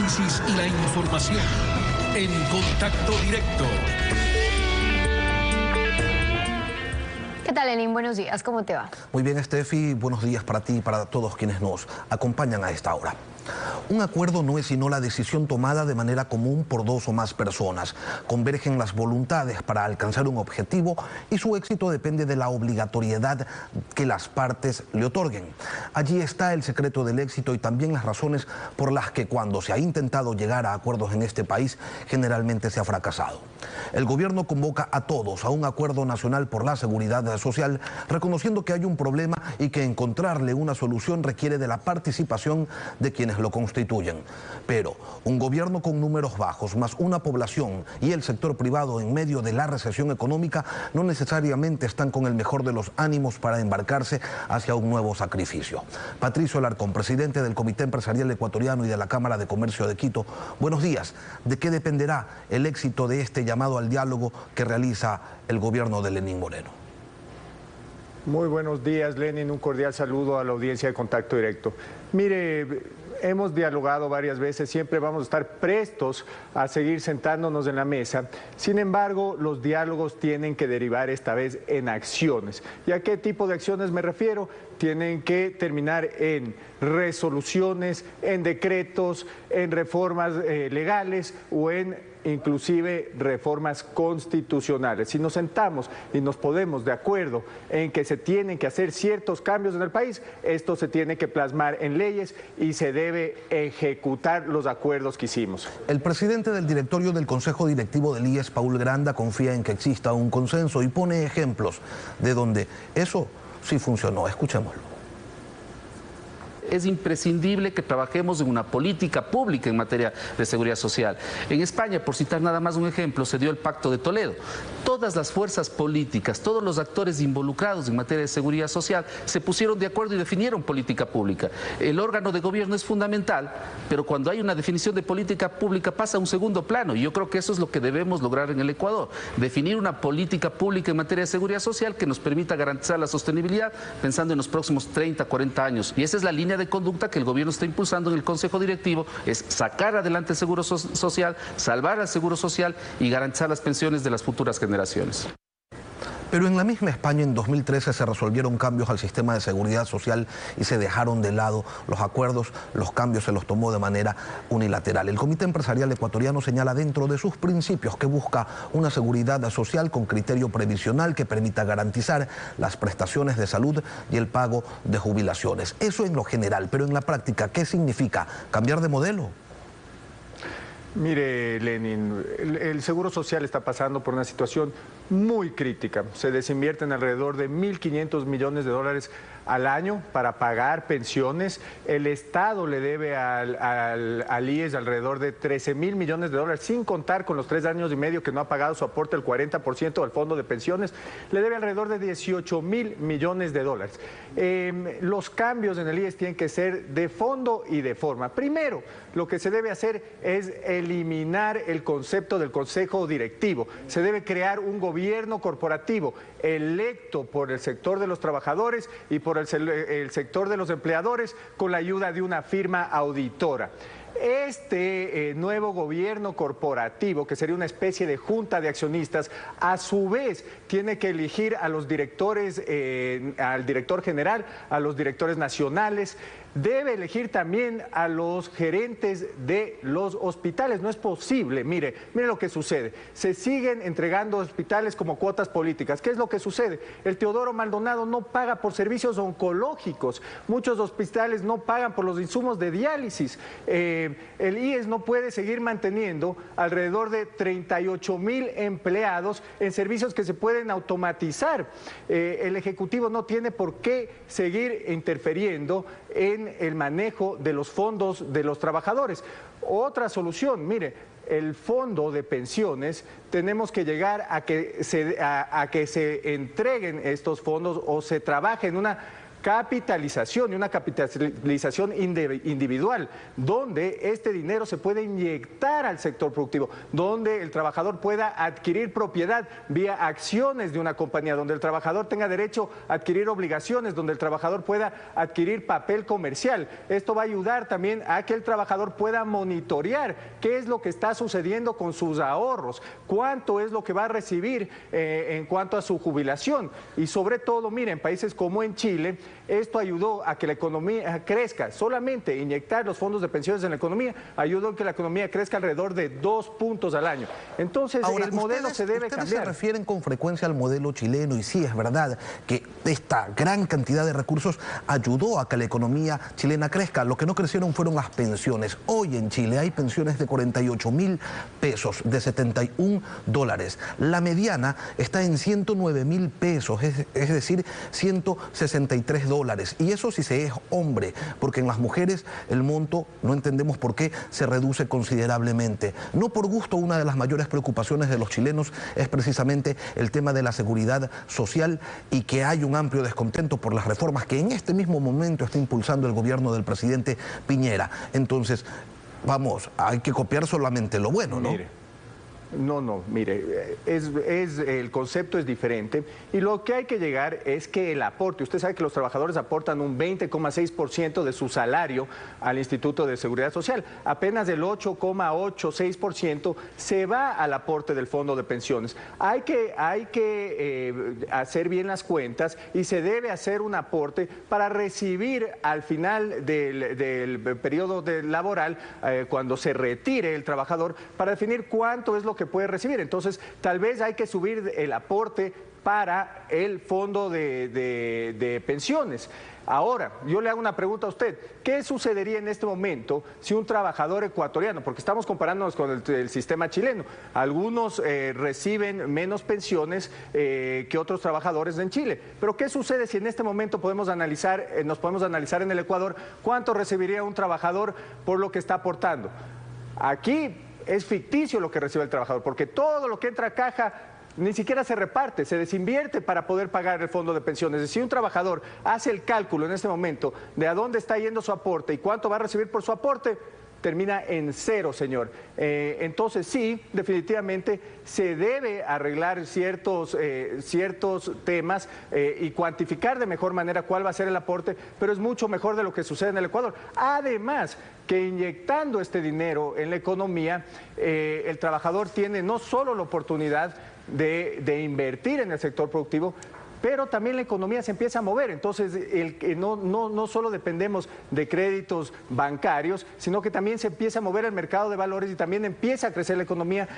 análisis y la información. En Contacto Directo. ¿Qué tal, Lenin? Buenos días, ¿cómo te va? Muy bien, Steffi, buenos días para ti y para todos quienes nos acompañan a esta hora. Un acuerdo no es sino la decisión tomada de manera común por dos o más personas. Convergen las voluntades para alcanzar un objetivo y su éxito depende de la obligatoriedad que las partes le otorguen. Allí está el secreto del éxito y también las razones por las que cuando se ha intentado llegar a acuerdos en este país, generalmente se ha fracasado. El gobierno convoca a todos a un acuerdo nacional por la seguridad social, reconociendo que hay un problema y que encontrarle una solución requiere de la participación de quienes lo constituyen. Pero un gobierno con números bajos, más una población y el sector privado en medio de la recesión económica, no necesariamente están con el mejor de los ánimos para embarcarse hacia un nuevo sacrificio. Patricio Alarcón, presidente del Comité Empresarial Ecuatoriano y de la Cámara de Comercio de Quito, buenos días. ¿De qué dependerá el éxito de este llamado al diálogo que realiza el gobierno de Lenín Moreno? Muy buenos días, Lenin. Un cordial saludo a la audiencia de Contacto Directo. Mire, hemos dialogado varias veces, siempre vamos a estar prestos a seguir sentándonos en la mesa. Sin embargo, los diálogos tienen que derivar esta vez en acciones. ¿Y a qué tipo de acciones me refiero? Tienen que terminar en resoluciones, en decretos, en reformas legales o en inclusive reformas constitucionales. Si nos sentamos y nos ponemos de acuerdo en que se tienen que hacer ciertos cambios en el país, esto se tiene que plasmar en leyes y se debe ejecutar los acuerdos que hicimos. El presidente del directorio del Consejo Directivo del IES, Paul Granda, confía en que exista un consenso y pone ejemplos de donde eso sí funcionó. Escuchémoslo. Es imprescindible que trabajemos en una política pública en materia de seguridad social. En España, por citar nada más un ejemplo, se dio el Pacto de Toledo. Todas las fuerzas políticas, todos los actores involucrados en materia de seguridad social se pusieron de acuerdo y definieron política pública. El órgano de gobierno es fundamental, pero cuando hay una definición de política pública pasa a un segundo plano y yo creo que eso es lo que debemos lograr en el Ecuador. Definir una política pública en materia de seguridad social que nos permita garantizar la sostenibilidad pensando en los próximos 30, 40 años. Y esa es la línea de conducta que el gobierno está impulsando en el Consejo Directivo, es sacar adelante el seguro social, salvar al seguro social y garantizar las pensiones de las futuras generaciones. Pero en la misma España en 2013 se resolvieron cambios al sistema de seguridad social y se dejaron de lado los acuerdos, los cambios se los tomó de manera unilateral. El Comité Empresarial Ecuatoriano señala dentro de sus principios que busca una seguridad social con criterio previsional que permita garantizar las prestaciones de salud y el pago de jubilaciones. Eso en lo general, pero en la práctica, ¿qué significa cambiar de modelo? Mire, Lenin, el Seguro Social está pasando por una situación muy crítica. Se desinvierten alrededor de 1.500 millones de dólares al año para pagar pensiones. El Estado le debe al IES alrededor de 13.000 millones de dólares, sin contar con los 3 años y medio que no ha pagado su aporte, el 40% al fondo de pensiones. Le debe alrededor de 18.000 millones de dólares. Los cambios en el IES tienen que ser de fondo y de forma. Primero, lo que se debe hacer es eliminar el concepto del Consejo Directivo. Se debe crear un gobierno corporativo electo por el sector de los trabajadores y por el sector de los empleadores con la ayuda de una firma auditora. Este nuevo gobierno corporativo, que sería una especie de junta de accionistas, a su vez tiene que elegir a los directores, al director general, a los directores nacionales, debe elegir también a los gerentes de los hospitales. No es posible, mire lo que sucede. Se siguen entregando hospitales como cuotas políticas. ¿Qué es lo que sucede? El Teodoro Maldonado no paga por servicios oncológicos. Muchos hospitales no pagan por los insumos de diálisis. El IES no puede seguir manteniendo alrededor de 38.000 empleados en servicios que se pueden automatizar. El Ejecutivo no tiene por qué seguir interfiriendo en el manejo de los fondos de los trabajadores. Otra solución, mire, el fondo de pensiones, tenemos que llegar a que se entreguen estos fondos o se trabaje en una capitalización y una capitalización individual, donde este dinero se puede inyectar al sector productivo, donde el trabajador pueda adquirir propiedad vía acciones de una compañía, donde el trabajador tenga derecho a adquirir obligaciones, donde el trabajador pueda adquirir papel comercial. Esto va a ayudar también a que el trabajador pueda monitorear qué es lo que está sucediendo con sus ahorros, cuánto es lo que va a recibir en cuanto a su jubilación. Y sobre todo, miren, en países como en Chile, esto ayudó a que la economía crezca. Solamente inyectar los fondos de pensiones en la economía ayudó a que la economía crezca alrededor de 2 puntos al año. Entonces, ahora, el modelo se debe cambiar. Ustedes se refieren con frecuencia al modelo chileno, y sí, es verdad que esta gran cantidad de recursos ayudó a que la economía chilena crezca. Lo que no crecieron fueron las pensiones. Hoy en Chile hay pensiones de 48.000 pesos, de 71 dólares. La mediana está en 109.000 pesos, es decir, 163 dólares. Y eso si se es hombre, porque en las mujeres el monto, no entendemos por qué, se reduce considerablemente. No por gusto, una de las mayores preocupaciones de los chilenos es precisamente el tema de la seguridad social, y que hay un amplio descontento por las reformas que en este mismo momento está impulsando el gobierno del presidente Piñera. Entonces, vamos, hay que copiar solamente lo bueno, ¿no? Mire, el concepto es diferente, y lo que hay que llegar es que el aporte, usted sabe que los trabajadores aportan un 20,6% de su salario al Instituto de Seguridad Social, apenas el 8,86% se va al aporte del fondo de pensiones. Hay que hacer bien las cuentas, y se debe hacer un aporte para recibir al final del periodo laboral, cuando se retire el trabajador, para definir cuánto es lo que puede recibir. Entonces, tal vez hay que subir el aporte para el fondo de pensiones. Ahora, yo le hago una pregunta a usted. ¿Qué sucedería en este momento si un trabajador ecuatoriano, porque estamos comparándonos con el sistema chileno, algunos reciben menos pensiones que otros trabajadores en Chile, pero qué sucede si en este momento nos podemos analizar en el Ecuador cuánto recibiría un trabajador por lo que está aportando? Aquí es ficticio lo que recibe el trabajador, porque todo lo que entra a caja ni siquiera se reparte, se desinvierte para poder pagar el fondo de pensiones. Es decir, un trabajador hace el cálculo en este momento de a dónde está yendo su aporte y cuánto va a recibir por su aporte, termina en cero, señor. Entonces sí, definitivamente se debe arreglar ciertos temas y cuantificar de mejor manera cuál va a ser el aporte, pero es mucho mejor de lo que sucede en el Ecuador. Además, que inyectando este dinero en la economía, el trabajador tiene no solo la oportunidad de invertir en el sector productivo, pero también la economía se empieza a mover. Entonces, no solo dependemos de créditos bancarios, sino que también se empieza a mover el mercado de valores y también empieza a crecer la economía.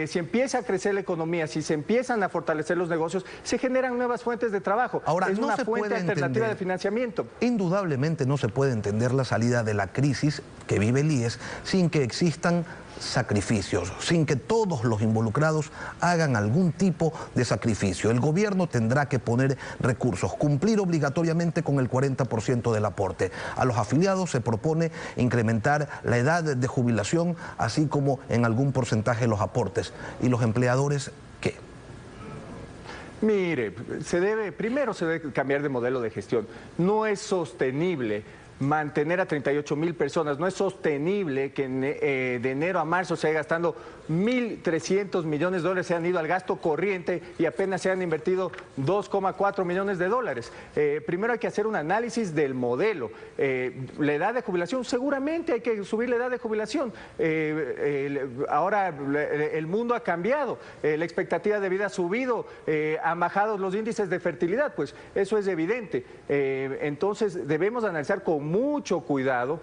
Si empieza a crecer la economía, si se empiezan a fortalecer los negocios, se generan nuevas fuentes de trabajo. Ahora, es una fuente alternativa de financiamiento. Indudablemente no se puede entender la salida de la crisis que vive el IES sin que existan sacrificios, sin que todos los involucrados hagan algún tipo de sacrificio. El gobierno tendrá que poner recursos, cumplir obligatoriamente con el 40% del aporte. A los afiliados se propone incrementar la edad de jubilación, así como en algún porcentaje los aportes. ¿Y los empleadores qué? Mire, primero se debe cambiar de modelo de gestión. No es sostenible mantener a 38.000 personas, no es sostenible que de enero a marzo se haya gastando 1.300 millones de dólares, se han ido al gasto corriente y apenas se han invertido 2,4 millones de dólares. Primero hay que hacer un análisis del modelo. La edad de jubilación, seguramente hay que subir la edad de jubilación. Ahora el mundo ha cambiado, la expectativa de vida ha subido, han bajado los índices de fertilidad, pues eso es evidente. Entonces debemos analizar con mucho cuidado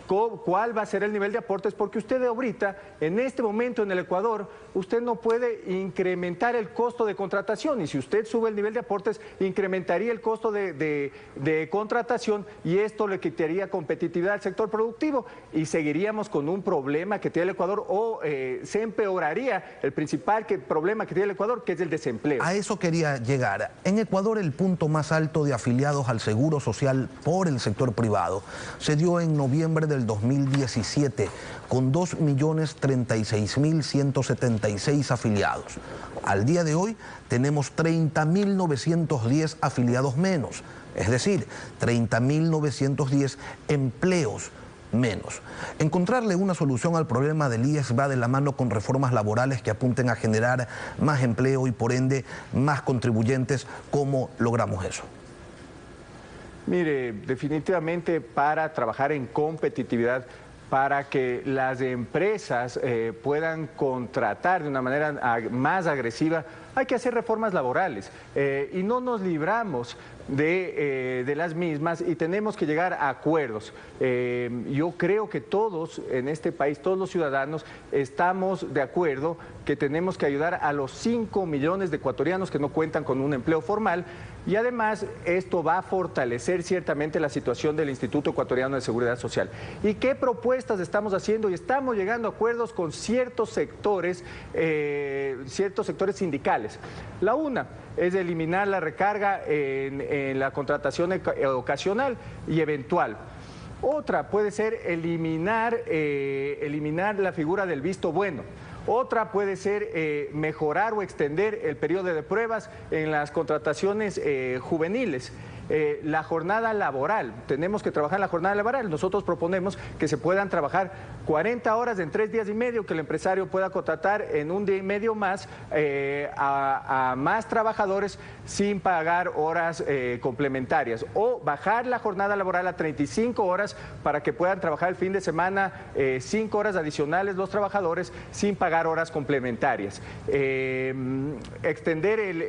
cuál va a ser el nivel de aportes, porque usted ahorita, en este momento en el Ecuador, usted no puede incrementar el costo de contratación, y si usted sube el nivel de aportes, incrementaría el costo de contratación, y esto le quitaría competitividad al sector productivo, y seguiríamos con un problema que tiene el Ecuador, o se empeoraría el principal problema que tiene el Ecuador, que es el desempleo. A eso quería llegar. En Ecuador, el punto más alto de afiliados al Seguro Social por el sector privado se dio en noviembre del 2017, con 2.036.176 afiliados. Al día de hoy tenemos 30.910 afiliados menos. es decir, 30.910 empleos menos. Encontrarle una solución al problema del IES va de la mano con reformas laborales que apunten a generar más empleo y por ende más contribuyentes. ¿Cómo logramos eso? Mire, definitivamente para trabajar en competitividad, para que las empresas puedan contratar de una manera más agresiva, hay que hacer reformas laborales y no nos libramos de las mismas y tenemos que llegar a acuerdos. Yo creo que todos en este país, todos los ciudadanos, estamos de acuerdo que tenemos que ayudar a los 5 millones de ecuatorianos que no cuentan con un empleo formal y además esto va a fortalecer ciertamente la situación del Instituto Ecuatoriano de Seguridad Social. ¿Y qué propuestas estamos haciendo? Y estamos llegando a acuerdos con ciertos sectores sindicales. La una es eliminar la recarga en la contratación ocasional y eventual. Otra puede ser eliminar la figura del visto bueno. Otra puede ser mejorar o extender el periodo de pruebas en las contrataciones juveniles. La jornada laboral, tenemos que trabajar la jornada laboral. Nosotros proponemos que se puedan trabajar 40 horas en 3 días y medio, que el empresario pueda contratar en un día y medio más a más trabajadores sin pagar horas complementarias, o bajar la jornada laboral a 35 horas para que puedan trabajar el fin de semana 5 horas adicionales los trabajadores sin pagar horas complementarias. Extender el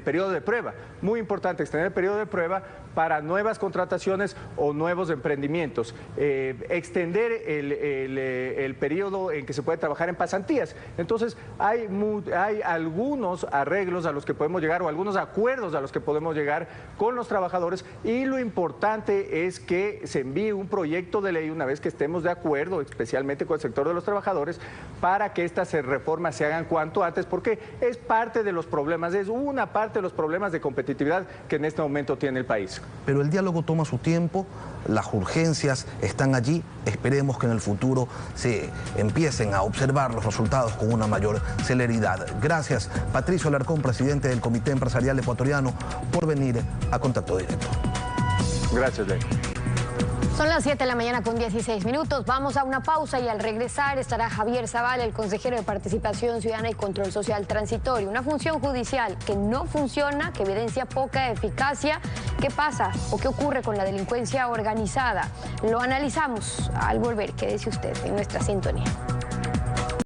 periodo de prueba, muy importante, extender el periodo de prueba para nuevas contrataciones o nuevos emprendimientos. Extender el periodo en que se puede trabajar en pasantías. Entonces, hay algunos arreglos a los que podemos llegar o algunos acuerdos a los que podemos llegar con los trabajadores, y lo importante es que se envíe un proyecto de ley una vez que estemos de acuerdo, especialmente con el sector de los trabajadores, para que estas reformas se hagan cuanto antes, porque es parte de los problemas, es una parte de los problemas de competitividad que en este momento tiene el país. Pero el diálogo toma su tiempo, las urgencias están allí, esperemos que en el futuro se empiecen a observar los resultados con una mayor celeridad. Gracias, Patricio Alarcón, presidente del Comité Empresarial Ecuatoriano, por venir a Contacto Directo. Gracias, Ley. Son las 7 de la mañana con 16 minutos. Vamos a una pausa y al regresar estará Javier Zavala, el consejero de Participación Ciudadana y Control Social Transitorio. Una función judicial que no funciona, que evidencia poca eficacia. ¿Qué pasa o qué ocurre con la delincuencia organizada? Lo analizamos al volver. Quédese usted en nuestra sintonía.